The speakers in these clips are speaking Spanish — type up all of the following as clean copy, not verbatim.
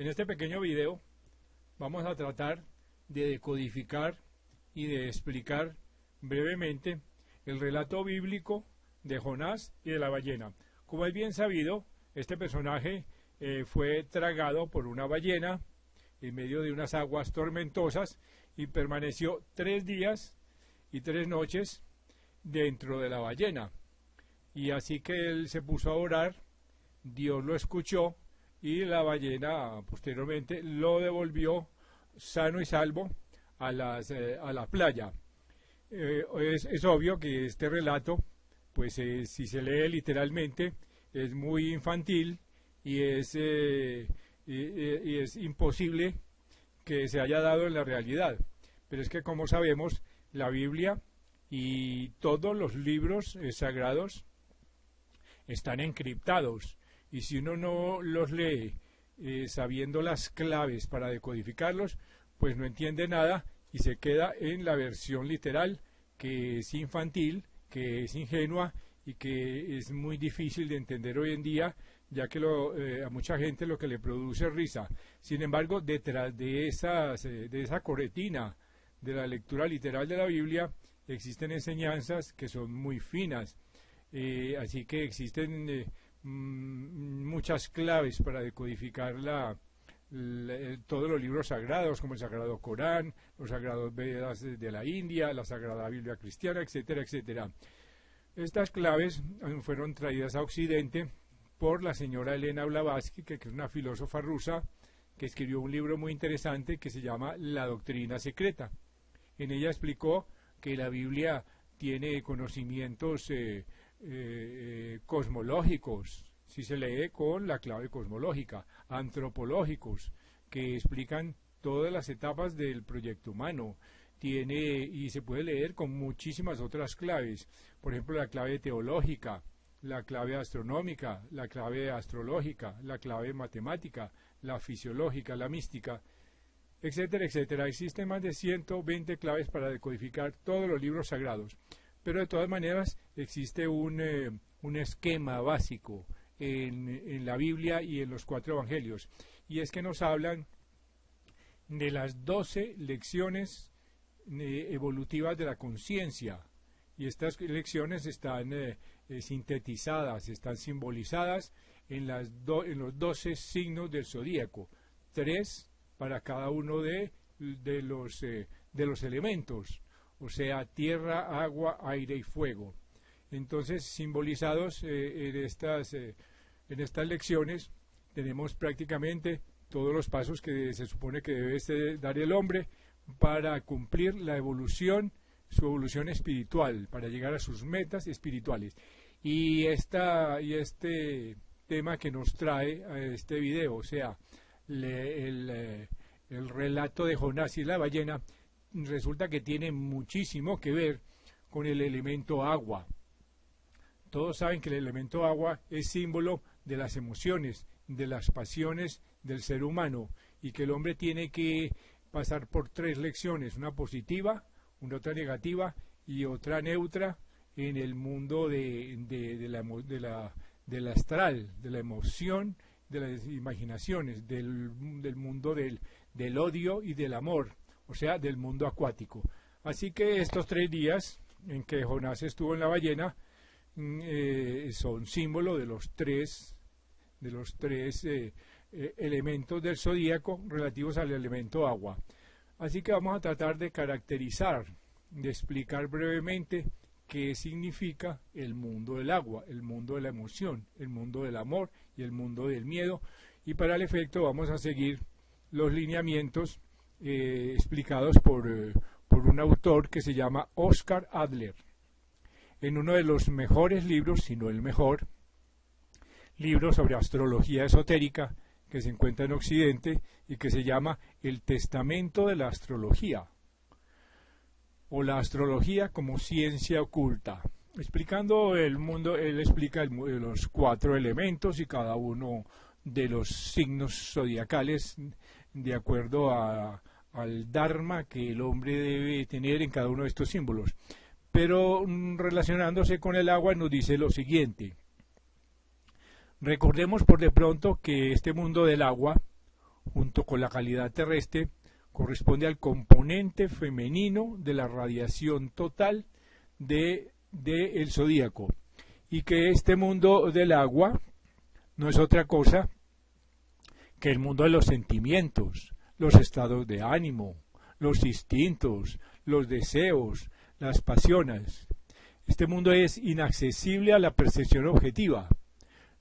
En este pequeño video vamos a tratar de decodificar y de explicar brevemente el relato bíblico de Jonás y de la ballena. Como es bien sabido, este personaje fue tragado por una ballena en medio de unas aguas tormentosas y permaneció 3 días y 3 noches dentro de la ballena. Y así que él se puso a orar, Dios lo escuchó y la ballena posteriormente lo devolvió sano y salvo a la playa. Es obvio que este relato, pues si se lee literalmente, es muy infantil y es imposible que se haya dado en la realidad. Pero es que, como sabemos, la Biblia y todos los libros sagrados están encriptados, y si uno no los lee sabiendo las claves para decodificarlos, pues no entiende nada y se queda en la versión literal, que es infantil, que es ingenua y que es muy difícil de entender hoy en día, ya que a mucha gente lo que le produce risa. Sin embargo, detrás de esa corretina de la lectura literal de la Biblia existen enseñanzas que son muy finas, así que existen muchas claves para decodificar todos los libros sagrados, como el Sagrado Corán, los Sagrados Vedas de la India, la Sagrada Biblia Cristiana, etcétera, etcétera. Estas claves fueron traídas a Occidente por la señora Elena Blavatsky, que es una filósofa rusa que escribió un libro muy interesante que se llama La Doctrina Secreta. En ella explicó que la Biblia tiene conocimientos cosmológicos, si se lee con la clave cosmológica, antropológicos, que explican todas las etapas del proyecto humano. Y se puede leer con muchísimas otras claves, por ejemplo la clave teológica, la clave astronómica, la clave astrológica, la clave matemática, la fisiológica, la mística, etcétera, etcétera. Existen más de 120 claves para decodificar todos los libros sagrados, pero de todas maneras existe un esquema básico en la Biblia y en los 4 evangelios, y es que nos hablan de las 12 lecciones evolutivas de la conciencia, y estas lecciones están sintetizadas, están simbolizadas en los 12 signos del zodíaco, 3 para cada uno de los elementos, o sea, tierra, agua, aire y fuego. Entonces, simbolizados en estas lecciones, tenemos prácticamente todos los pasos que se supone que debe dar el hombre para cumplir su evolución espiritual, para llegar a sus metas espirituales. Y este tema que nos trae a este video, o sea, el relato de Jonás y la ballena, resulta que tiene muchísimo que ver con el elemento agua. Todos saben que el elemento agua es símbolo de las emociones, de las pasiones del ser humano, y que el hombre tiene que pasar por 3 lecciones, una positiva, una otra negativa y otra neutra, en el mundo del astral, de la emoción, de las imaginaciones, del mundo del odio y del amor, o sea, del mundo acuático. Así que estos 3 días en que Jonás estuvo en la ballena son símbolo de los tres elementos del zodíaco relativos al elemento agua. Así que vamos a tratar de caracterizar, de explicar brevemente qué significa el mundo del agua, el mundo de la emoción, el mundo del amor y el mundo del miedo, y para el efecto vamos a seguir los lineamientos explicados por un autor que se llama Oscar Adler, en uno de los mejores libros, si no el mejor, libro sobre astrología esotérica que se encuentra en Occidente y que se llama El Testamento de la Astrología, o la astrología como ciencia oculta. Explicando el mundo, él explica los 4 elementos y cada uno de los signos zodiacales de acuerdo al dharma que el hombre debe tener en cada uno de estos símbolos. Pero relacionándose con el agua nos dice lo siguiente: recordemos por de pronto que este mundo del agua junto con la calidad terrestre, corresponde al componente femenino de la radiación total del zodíaco, y que este mundo del agua no es otra cosa que el mundo de los sentimientos, los estados de ánimo, los instintos, los deseos, las pasiones. Este mundo es inaccesible a la percepción objetiva,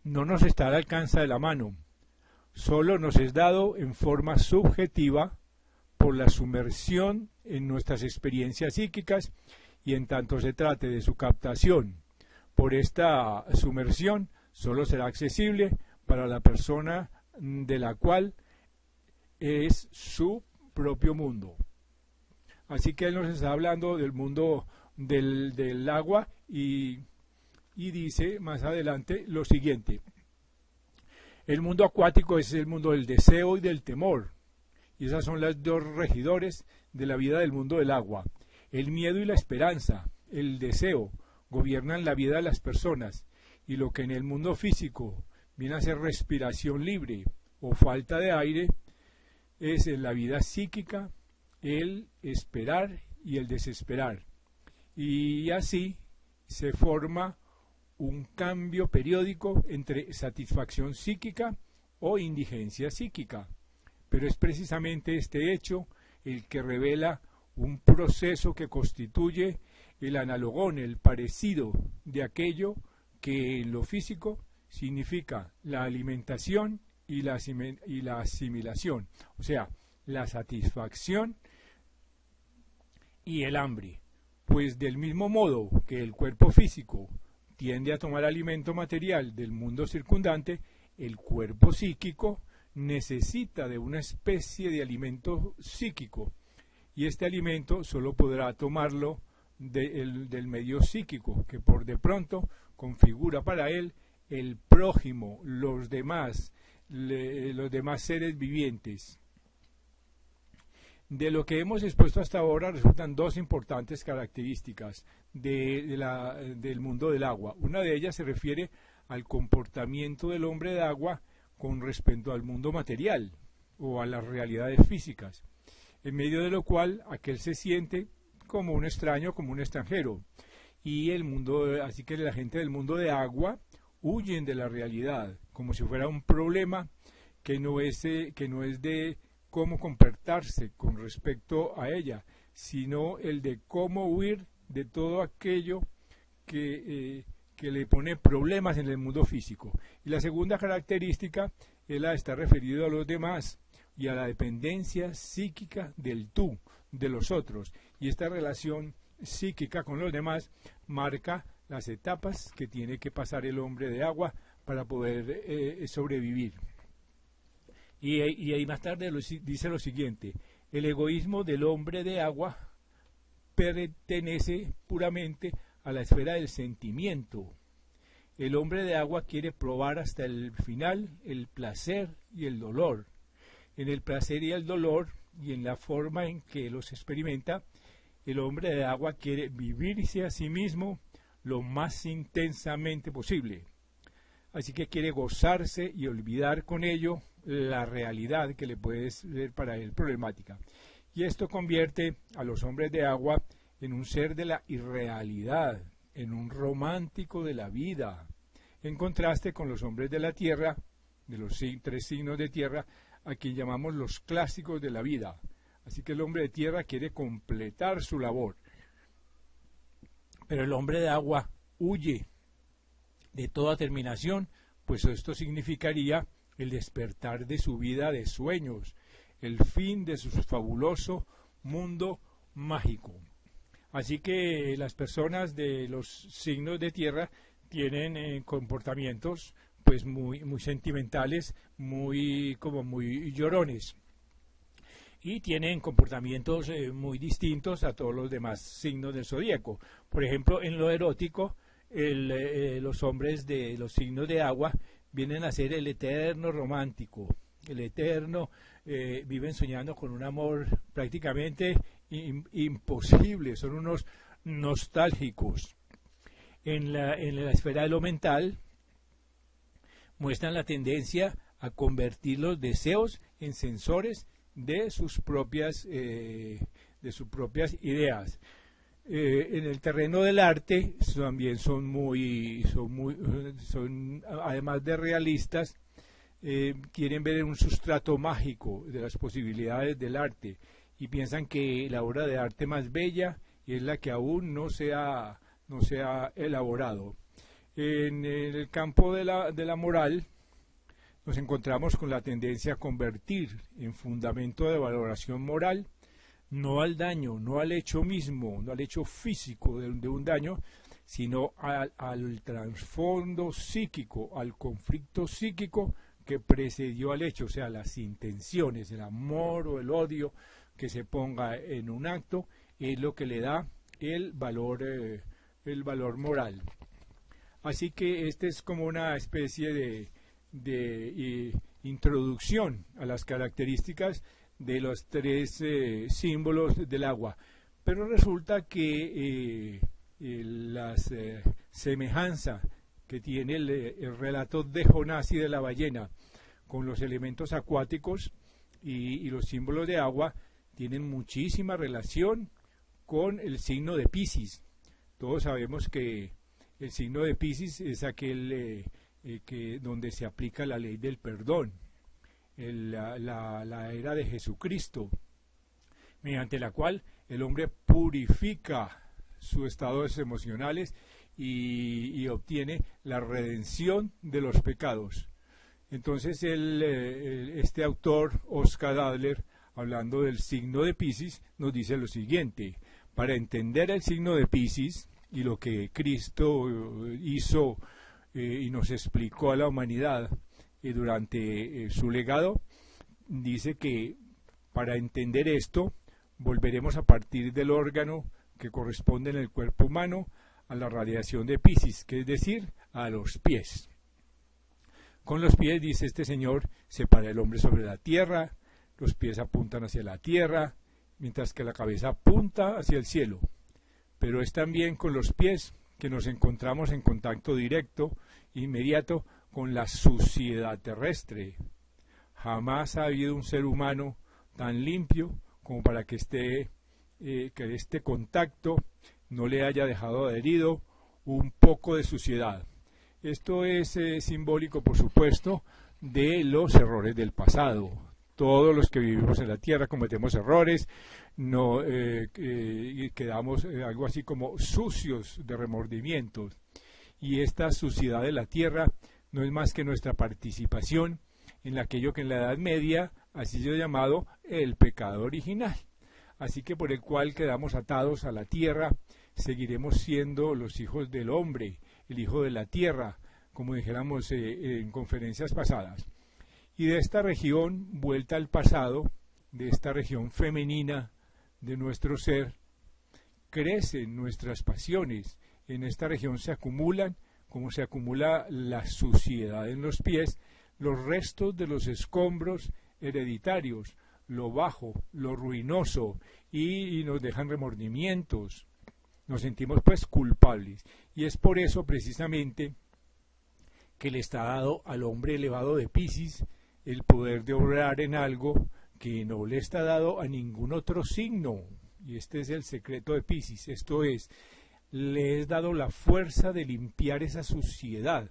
no nos está al alcance de la mano, solo nos es dado en forma subjetiva por la sumersión en nuestras experiencias psíquicas, y en tanto se trate de su captación por esta sumersión, solo será accesible para la persona de la cual es su propio mundo. Así que él nos está hablando del mundo del agua y dice más adelante lo siguiente: el mundo acuático es el mundo del deseo y del temor, y esas son las dos regidores de la vida del mundo del agua. El miedo y la esperanza, el deseo, gobiernan la vida de las personas, y lo que en el mundo físico viene a ser respiración libre o falta de aire, es en la vida psíquica el esperar y el desesperar. Y así se forma un cambio periódico entre satisfacción psíquica o indigencia psíquica. Pero es precisamente este hecho el que revela un proceso que constituye el analogón, el parecido de aquello que en lo físico significa la alimentación y la asimilación, o sea, la satisfacción y el hambre. Pues del mismo modo que el cuerpo físico tiende a tomar alimento material del mundo circundante, el cuerpo psíquico necesita de una especie de alimento psíquico, y este alimento solo podrá tomarlo del medio psíquico, que por de pronto configura para él el prójimo, los demás seres vivientes. De lo que hemos expuesto hasta ahora resultan dos importantes características del mundo del agua. Una de ellas se refiere al comportamiento del hombre de agua con respecto al mundo material o a las realidades físicas, en medio de lo cual aquel se siente como un extraño, como un extranjero, y así que la gente del mundo de agua huyen de la realidad como si fuera un problema que no es de cómo comportarse con respecto a ella, sino el de cómo huir de todo aquello que le pone problemas en el mundo físico. Y la segunda característica es la de estar referido a los demás y a la dependencia psíquica del tú, de los otros. Y esta relación psíquica con los demás marca las etapas que tiene que pasar el hombre de agua para poder sobrevivir. Y ahí más tarde dice lo siguiente: el egoísmo del hombre de agua pertenece puramente a la esfera del sentimiento. El hombre de agua quiere probar hasta el final el placer y el dolor. En el placer y el dolor, y en la forma en que los experimenta, el hombre de agua quiere vivirse a sí mismo lo más intensamente posible. Así que quiere gozarse y olvidar con ello la realidad que le puede ser para él problemática. Y esto convierte a los hombres de agua en un ser de la irrealidad, en un romántico de la vida, en contraste con los hombres de la tierra, de los tres signos de tierra, a quien llamamos los clásicos de la vida. Así que el hombre de tierra quiere completar su labor, pero el hombre de agua huye de toda terminación, pues esto significaría el despertar de su vida de sueños, el fin de su fabuloso mundo mágico. Así que las personas de los signos de tierra tienen comportamientos pues muy sentimentales, muy llorones, y tienen comportamientos muy distintos a todos los demás signos del zodíaco. Por ejemplo, en lo erótico, los hombres de los signos de agua vienen a ser el eterno romántico, el eterno, viven soñando con un amor prácticamente imposible, son unos nostálgicos. En la esfera de lo mental muestran la tendencia a convertir los deseos en sensores de sus propias ideas. En el terreno del arte también son además de realistas, quieren ver en un sustrato mágico de las posibilidades del arte y piensan que la obra de arte más bella es la que aún no se ha elaborado. En el campo de la moral nos encontramos con la tendencia a convertir en fundamento de valoración moral no al daño, no al hecho mismo, no al hecho físico de un daño, sino al trasfondo psíquico, al conflicto psíquico que precedió al hecho, o sea, las intenciones, el amor o el odio que se ponga en un acto, es lo que le da el valor moral. Así que este es como una especie de introducción a las características de los tres símbolos del agua. Pero resulta que la semejanza que tiene el relato de Jonás y de la ballena con los elementos acuáticos y los símbolos de agua tienen muchísima relación con el signo de Piscis. Todos sabemos que el signo de Piscis es aquel donde se aplica la ley del perdón, la era de Jesucristo, mediante la cual el hombre purifica sus estados emocionales y obtiene la redención de los pecados. Entonces este autor, Oscar Adler, hablando del signo de Piscis, nos dice lo siguiente: para entender el signo de Piscis y lo que Cristo hizo y nos explicó a la humanidad durante su legado, dice que para entender esto volveremos a partir del órgano que corresponde en el cuerpo humano a la radiación de Piscis, que es decir, a los pies. Con los pies, dice este señor, se para el hombre sobre la tierra, los pies apuntan hacia la tierra, mientras que la cabeza apunta hacia el cielo. Pero es también con los pies que nos encontramos en contacto directo, inmediato, con la suciedad terrestre. Jamás ha habido un ser humano tan limpio como para que este contacto no le haya dejado adherido un poco de suciedad. Esto es simbólico, por supuesto, de los errores del pasado. Todos los que vivimos en la tierra cometemos errores, quedamos algo así como sucios de remordimientos. Y esta suciedad de la tierra no es más que nuestra participación en aquello que en la Edad Media ha sido llamado el pecado original. Así que por el cual quedamos atados a la tierra, seguiremos siendo los hijos del hombre, el hijo de la tierra, como dijéramos en conferencias pasadas. Y de esta región, vuelta al pasado, de esta región femenina de nuestro ser, crecen nuestras pasiones. En esta región se acumulan, como se acumula la suciedad en los pies, los restos de los escombros hereditarios, lo bajo, lo ruinoso, y nos dejan remordimientos. Nos sentimos pues culpables. Y es por eso precisamente que le está dado al hombre elevado de Piscis el poder de obrar en algo que no le está dado a ningún otro signo. Y este es el secreto de Piscis. Esto es, le es dado la fuerza de limpiar esa suciedad,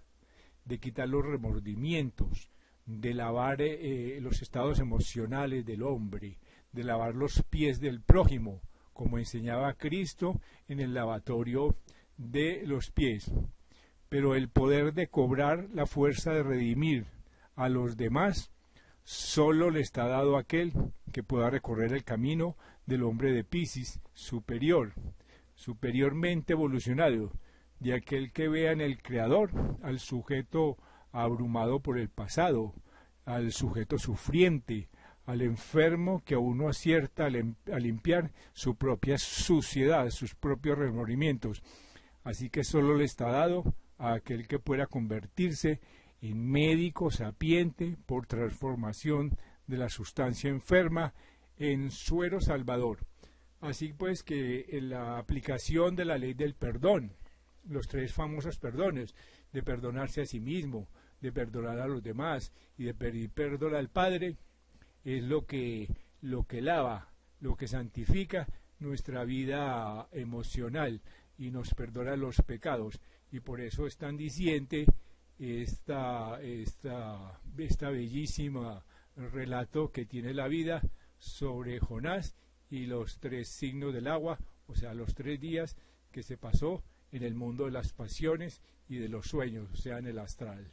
de quitar los remordimientos, de lavar los estados emocionales del hombre, de lavar los pies del prójimo, como enseñaba Cristo en el lavatorio de los pies. Pero el poder de cobrar la fuerza de redimir a los demás solo le está dado a aquel que pueda recorrer el camino del hombre de Piscis superior, superiormente evolucionado, de aquel que vea en el Creador al sujeto abrumado por el pasado, al sujeto sufriente, al enfermo que aún no acierta a limpiar su propia suciedad, sus propios remordimientos. Así que solo le está dado a aquel que pueda convertirse en médico sapiente por transformación de la sustancia enferma en suero salvador. Así pues que en la aplicación de la ley del perdón, los tres famosos perdones, de perdonarse a sí mismo, de perdonar a los demás y de pedir perdón al Padre, es lo que lava, lo que santifica nuestra vida emocional y nos perdona los pecados. Y por eso es tan diciente esta bellísima relato que tiene la vida sobre Jonás y los 3 signos del agua, o sea, los 3 días que se pasó en el mundo de las pasiones y de los sueños, o sea, en el astral.